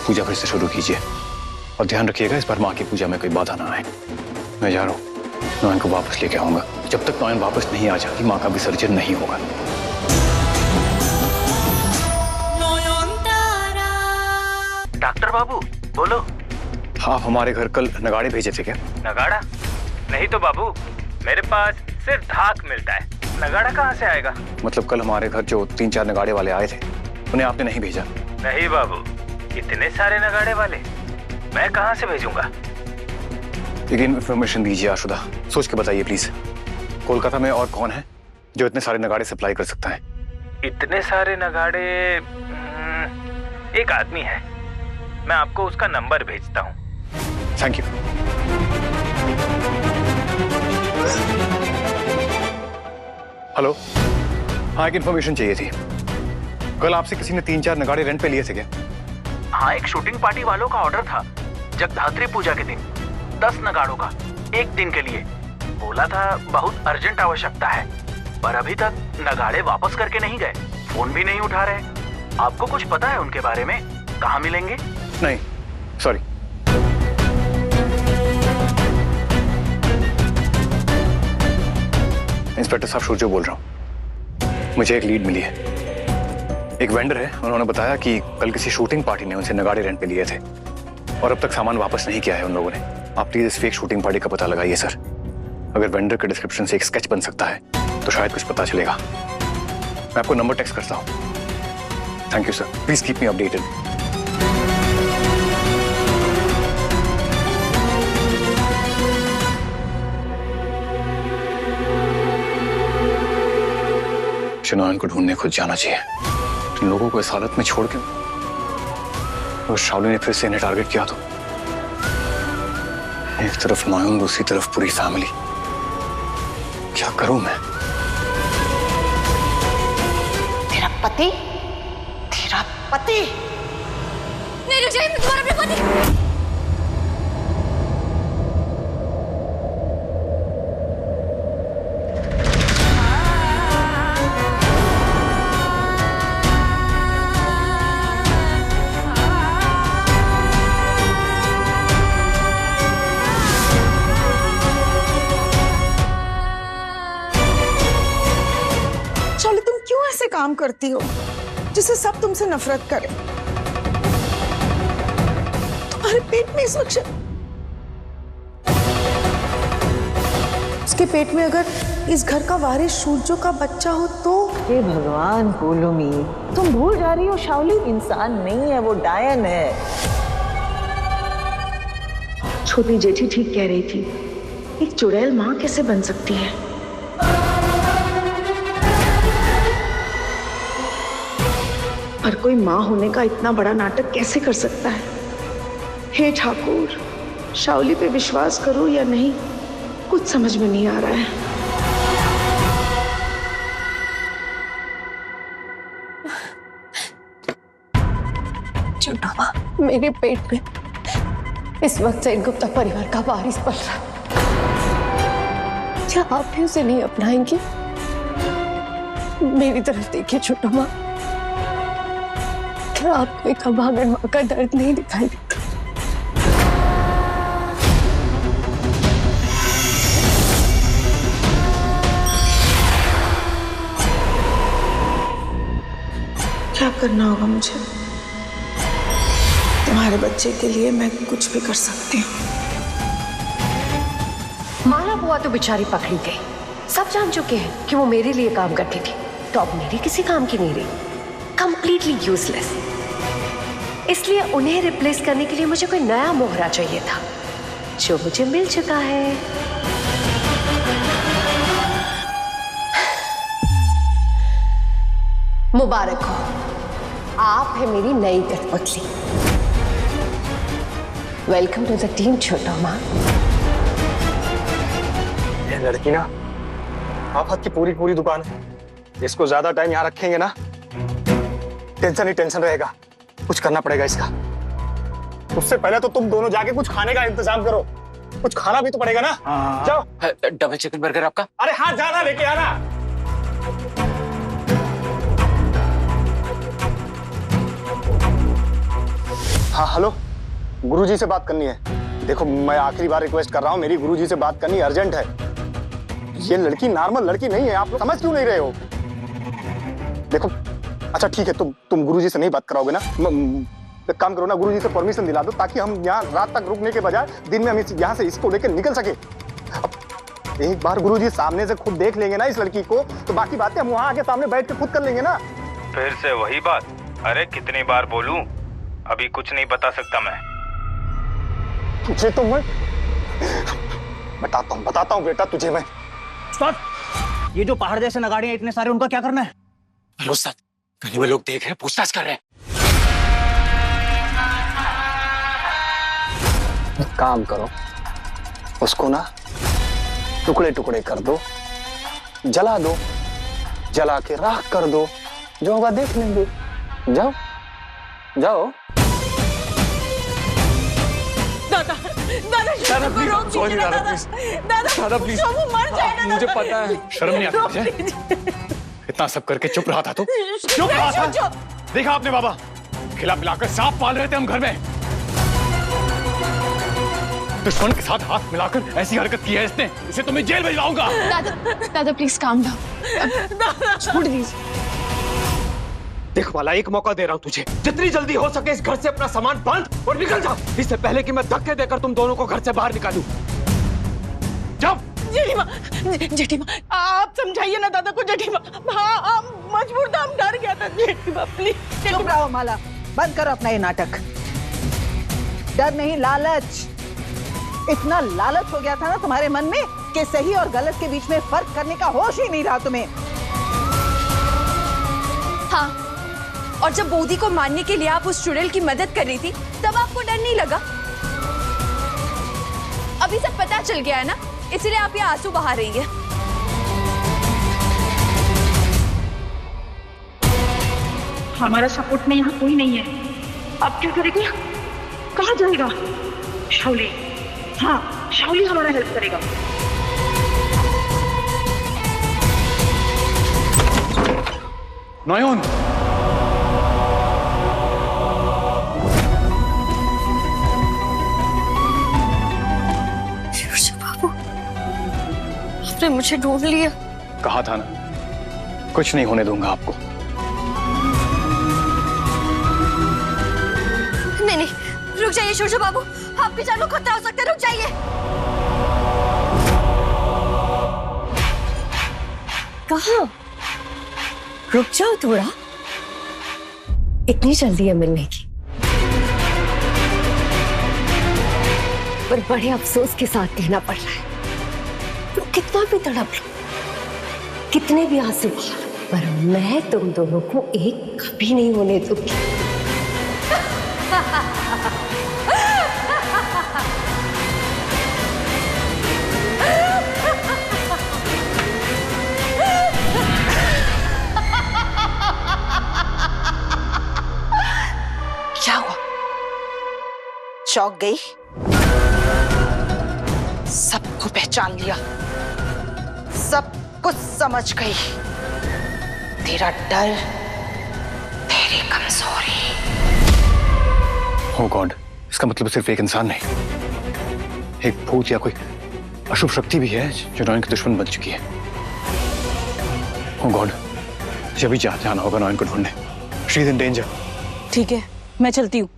पूजा फिर से शुरू कीजिए और ध्यान रखिएगा इस बार माँ की पूजा में कोई बाधा ना आए। मैं जा रहा हूँ, नॉयन को वापस लेके आऊंगा। जब तक नॉयन वापस नहीं आ जाती माँ का विसर्जन नहीं होगा। डॉक्टर बाबू बोलो। आप हमारे घर कल नगाड़े भेजे थे क्या? नगाड़ा? नहीं तो बाबू, मेरे पास सिर्फ धाक मिलता है, नगाड़ा कहाँ से आएगा? मतलब कल हमारे घर जो 3-4 नगाड़े वाले आए थे उन्हें आपने नहीं भेजा? नहीं बाबू, इतने सारे नगाड़े वाले मैं कहाँ से भेजूंगा? एक इन्फॉर्मेशन दीजिए आशुदा, सोच के बताइए प्लीज। कोलकाता में और कौन है जो इतने सारे नगाड़े सप्लाई कर सकता है? इतने सारे नगाड़े एक आदमी है, मैं आपको उसका नंबर भेजता हूँ। Thank you. हेलो, हाँ एक इन्फॉर्मेशन चाहिए थी। कल आपसे किसी ने 3-4 नगाड़े रेंट पे लिए थे क्या? हाँ, एक शूटिंग पार्टी वालों का ऑर्डर था जगधात्री पूजा के दिन, 10 नगाड़ों का, एक दिन के लिए। बोला था बहुत अर्जेंट आवश्यकता है, पर अभी तक नगाड़े वापस करके नहीं गए, फोन भी नहीं उठा रहे। आपको कुछ पता है उनके बारे में? कहाँ मिलेंगे? नहीं, सॉरी। इंस्पेक्टर साहब सूर्य बोल रहा हूँ। मुझे एक लीड मिली है। एक वेंडर है, उन्होंने बताया कि कल किसी शूटिंग पार्टी ने उनसे नगाड़े रेंट पे लिए थे और अब तक सामान वापस नहीं किया है उन लोगों ने। आप प्लीज इस फेक शूटिंग पार्टी का पता लगाइए सर। अगर वेंडर के डिस्क्रिप्शन से एक स्केच बन सकता है तो शायद कुछ पता चलेगा। मैं आपको नंबर टेक्स्ट करता हूँ। Thank you sir, please keep me updated. Nayan को ढूंढने खुद जाना चाहिए। इन लोगों को इस हालत में छोड़ के और शाओली ने फिर से इन्हें टारगेट किया तो एक तरफ नॉयन, दूसरी तरफ पूरी फैमिली। क्या करूं मैं? तेरा पति नहीं, रुक जाइए, तुम्हारा अपना पति। ऐसे काम करती हो जिससे सब तुमसे नफरत करें? तुम्हारे पेट में इस वक्त उसके पेट में अगर इस घर का वारिस सूर्य का बच्चा हो तो? हे भगवान कोलुमी, तुम भूल जा रही हो शाओली इंसान नहीं है, वो डायन है। छोटी जेठी ठीक कह रही थी, एक चुड़ैल माँ कैसे बन सकती है? पर कोई माँ होने का इतना बड़ा नाटक कैसे कर सकता है? हे ठाकुर, शाओली पे विश्वास करो या नहीं, कुछ समझ में नहीं आ रहा है। छोटा माँ, मेरे पेट में इस वक्त सेन गुप्ता परिवार का वारिस पल रहा है। क्या आप भी उसे नहीं अपनाएंगे? मेरी तरफ देखिए छोटा माँ, क्या आपको एक अभागन माँ का दर्द नहीं दिखाई देता? क्या करना होगा मुझे? तुम्हारे बच्चे के लिए मैं कुछ भी कर सकती हूँ। माला बुआ तो बेचारी पकड़ी गई, सब जान चुके हैं कि वो मेरे लिए काम करती थी, तो अब मेरी किसी काम की नहीं रही, कंप्लीटली यूजलेस। इसलिए उन्हें रिप्लेस करने के लिए मुझे कोई नया मोहरा चाहिए था, जो मुझे मिल चुका है। मुबारक हो, आप है मेरी नई कठपुतली। वेलकम टू द टीम छोटा माँ। ये लड़की ना आफत की पूरी पूरी दुकान है। इसको ज्यादा टाइम यहाँ रखेंगे ना, टेंशन ही टेंशन रहेगा। कुछ करना पड़ेगा इसका। उससे पहले तो तुम दोनों जाके कुछ खाने का इंतजाम करो, कुछ खाना भी तो पड़ेगा ना। जाओ। डबल चिकन बर्गर आपका? अरे हाँ, जाना लेके आना। हाँ हेलो, गुरुजी से बात करनी है। देखो मैं आखिरी बार रिक्वेस्ट कर रहा हूँ, मेरी गुरुजी से बात करनी अर्जेंट है। ये लड़की नॉर्मल लड़की नहीं है, आप लोग समझ क्यों नहीं रहे हो? देखो अच्छा ठीक है, तुम गुरुजी से नहीं बात कराओगे ना? एक काम करो ना, गुरुजी से परमिशन दिला दो ताकि हम यहाँ रात तक रुकने के बजाय दिन में हम यहाँ से इसको लेकर निकल सके। अब एक बार गुरुजी सामने से खुद देख लेंगे ना इस लड़की को, तो बाकी बातें हम वहाँ आके सामने बैठ के खुद कर लेंगे ना। फिर से वही बात? अरे कितनी बार बोलूं, अभी कुछ नहीं बता सकता मैं। तुझे तो मैं बताता हूँ बेटा तुझे मैं। उस्ताद, ये जो पहाड़ जैसे नगाड़े हैं इतने सारे, उनका क्या करना है? अरे उस्ताद, गली में लोग देख रहे हैं, पूछताछ कर रहे हैं। काम करो, उसको ना टुकड़े टुकड़े कर दो, जला दो, जला के राख कर दो, जो होगा देख लेंगे। जाओ जाओ। दादा दादा प्लीज, सॉरी दादा प्लीज, दादा प्लीज, वो मर जाएगा। मुझे पता है, शर्म नहीं आती मुझे? इतना सब करके चुप रहा था तू? चुप रहा था? देखा आपने बाबा, खिला पिलाकर सांप पाल रहे थे हम घर में। दुश्मन के साथ हाथ मिलाकर ऐसी हरकत की है इसने, इसे तो मैं जेल भिजवाऊंगा। दादा प्लीज काम डाउन, छोड़ दीजिए। देख वाला, एक मौका दे रहा हूँ तुझे, जितनी जल्दी हो सके इस घर से अपना सामान बांध और निकल जा, इससे पहले कि मैं धक्के देकर तुम दोनों को घर से बाहर निकालूं। जाओ। जेठीमा आप समझाइए ना दादा को। जेठीमा हाँ, हम मजबूर था, हम डर गया था। जेठीमा प्लीज। चुप रहो माला, बंद करो अपना ये नाटक। डर नहीं, लालच। इतना लालच हो गया था ना तुम्हारे मन में कि सही और गलत के बीच में फर्क करने का होश ही नहीं रहा तुम्हें। हाँ, और जब बोधी को मारने के लिए आप उस चुड़ैल की मदद कर रही थी, तब आपको डर नहीं लगा? अभी सब पता चल गया है ना, इसलिए आप ये आंसू बहा रही है। हमारा सपोर्ट में यहाँ कोई नहीं है, अब क्या करेगा? कहाँ जाएगा? शाओली, हाँ शाओली हमारा हेल्प करेगा। नॉयन, बाबू, आपने मुझे ढूंढ लिया। कहा था ना, कुछ नहीं होने दूंगा आपको। नहीं नहीं, रुक जाइए शोशो बाबू, आपकी जान को खतरा हो सकता है, रुक जाइए। कहाँ? रुक जाओ थोड़ा, इतनी जल्दी है मिलने की? पर बड़े अफसोस के साथ कहना पड़ रहा है, तो कितना भी तड़प लो, कितने भी आंसू, पर मैं तुम दोनों को एक कभी नहीं होने दूंगी। क्या हुआ? चौंक गई? सबको पहचान लिया, सब कुछ समझ गई। तेरा डर, तेरी कमजोरी। ओह गॉड, इसका मतलब सिर्फ एक इंसान नहीं, एक भूत या कोई अशुभ शक्ति भी है जो नॉयन की दुश्मन बन चुकी है। ओह गॉड, जब भी जाना होगा नॉयन को ढूंढने। She is in danger. ठीक है, मैं चलती हूँ।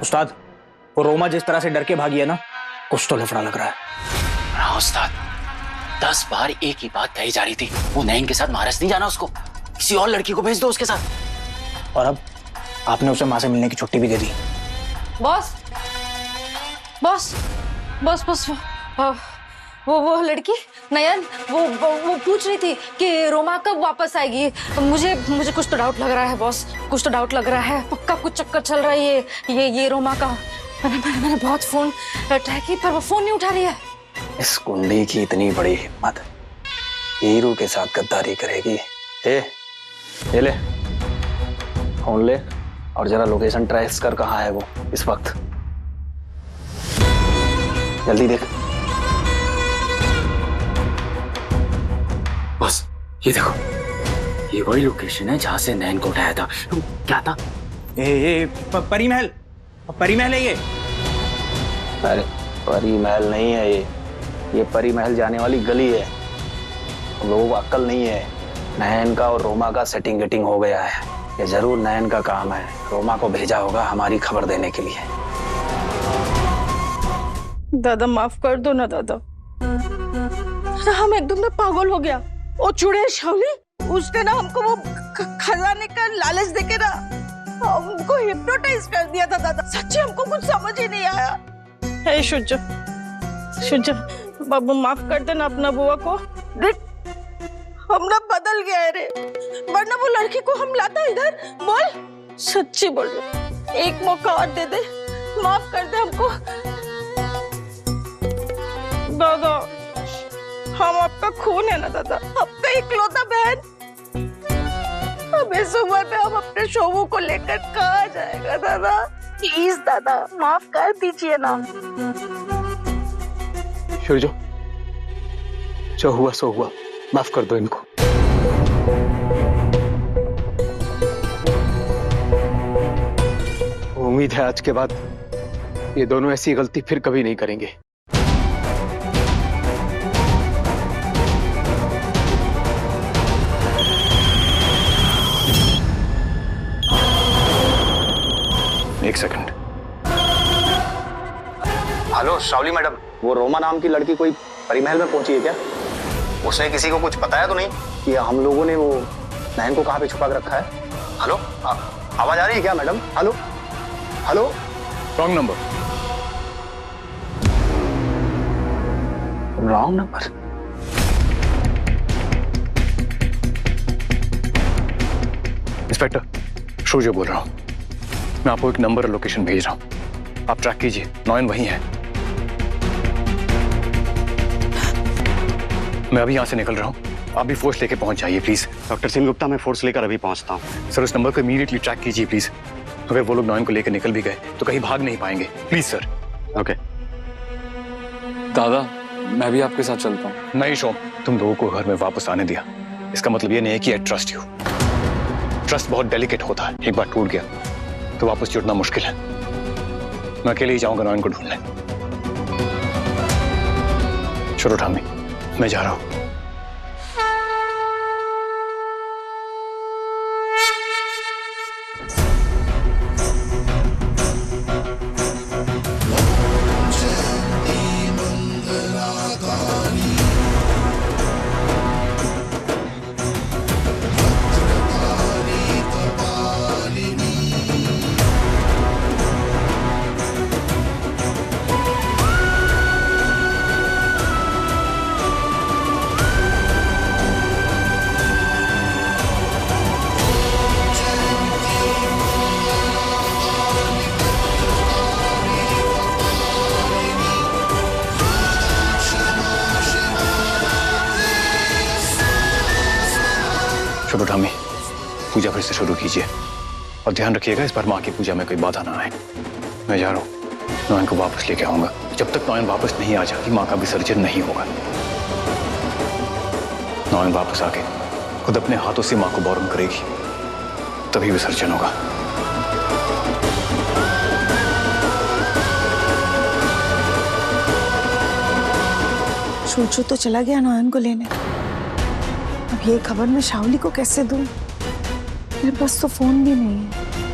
उस्ताद, वो रोमा जिस तरह से डर के भागी है ना, कुछ तो लफड़ा लग रहा है। हाँ उस्ताद, 10 बार एक ही बात कही जा रही थी, वो नैन के साथ महाराज नहीं जाना, उसको किसी और लड़की को भेज दो उसके साथ। और अब आपने उसे माँ से मिलने की छुट्टी भी दे दी। बॉस बॉस बॉस बॉस, वो लड़की नयन, वो पूछ रही थी कि रोमा कब वापस आएगी। मुझे कुछ तो डाउट लग रहा है बॉस, कुछ तो डाउट लग रहा है, पक्का कुछ चक्कर चल रहा है ये रोमा का। मैंने बहुत फोन ट्राई की, पर वो फोन नहीं उठा रही है। इस कुंडी की इतनी बड़ी हिम्मत, हीरू के साथ गद्दारी करेगी। ये ले फोन ले और जरा लोकेशन ट्रेस कर, कहाँ है वो इस वक्त, जल्दी देख। बस ये देखो, ये वही लोकेशन है जहाँ से नैन को उठाया था। क्या था? परी महल, परी महल है ये। अरे परी महल नहीं है ये परी महल जाने वाली गली है। लोगों को अक्ल नहीं है। नयन का और रोमा का सेटिंग गेटिंग हो गया है। ये जरूर नयन का काम है। रोमा को भेजा होगा हमारी खबर देने के लिए। दादा माफ कर दो ना दादा। हम एकदम में पागल हो गया। वो चुड़ैल शावली उसने ना हमको वो खजाने का लालच देके ना हमको हिप्नोटाइज कर दिया था दादा। सच्ची हमको कुछ समझ ही नहीं आया। हे शुज बाबू माफ कर देना अपना बुआ को। देख हम ना बदल गया है रे, वरना वो लड़की को हम लाता इधर। बोल सच्ची बोल रहे, एक मौका और दे दे, माफ कर दे हमको दादा। हम आपका खून है ना दादा, आपका इकलौता बहन। अब इस उम्र में हम अपने शोभू को लेकर कहाँ जाएगा दादा? प्लीज दादा माफ कर दीजिए ना। जो हुआ सो हुआ, माफ कर दो इनको। उम्मीद है आज के बाद ये दोनों ऐसी गलती फिर कभी नहीं करेंगे। एक सेकंड। हेलो शावली मैडम, वो रोमा नाम की लड़की कोई परी महल में पहुंची है क्या? उसने किसी को कुछ बताया तो नहीं कि हम लोगों ने वो नयन को कहाँ पे छुपा के रखा है? हेलो, आवाज आ रही है क्या madam? Hello hello. Wrong number. Wrong number? Inspector Surya बोल रहा हूं। मैं आपको एक नंबर और लोकेशन भेज रहा हूं, आप ट्रैक कीजिए। नयन वहीं है। मैं अभी यहां से निकल रहा हूं, आप भी फोर्स लेके पहुंच जाइए प्लीज। डॉक्टर सिंह गुप्ता, मैं फोर्स लेकर अभी पहुंचता हूँ। सर उस नंबर को इमीडिएटली ट्रैक कीजिए प्लीज। अगर वो लोग नयन को लेकर निकल भी गए तो कहीं भाग नहीं पाएंगे। Please sir. ओके दादा, मैं भी आपके साथ चलता हूँ। नहीं शोम, तुम लोगों को घर में वापस आने दिया, इसका मतलब ये नहीं है कि आई ट्रस्ट यू। ट्रस्ट बहुत डेलिकेट होता है, एक बार टूट गया तो वापस जुड़ना मुश्किल है। मैं अकेले ही जाऊंगा नयन को ढूंढने। चलो ठामी, मैं जा रहा हूं। चलो ठामी, पूजा फिर से शुरू कीजिए और ध्यान रखिएगा इस बार माँ की पूजा में कोई बाधा ना आए। मैं जा रहा हूँ, नयन को वापस लेके आऊंगा। जब तक नयन वापस नहीं आ जाती माँ का विसर्जन नहीं होगा। नयन वापस आके खुद अपने हाथों से माँ को बौरन करेगी, तभी विसर्जन होगा। सोचो तो चला गया नयन को लेने। अब ये खबर मैं शावली को कैसे दूं? मेरे पास तो फोन भी नहीं है।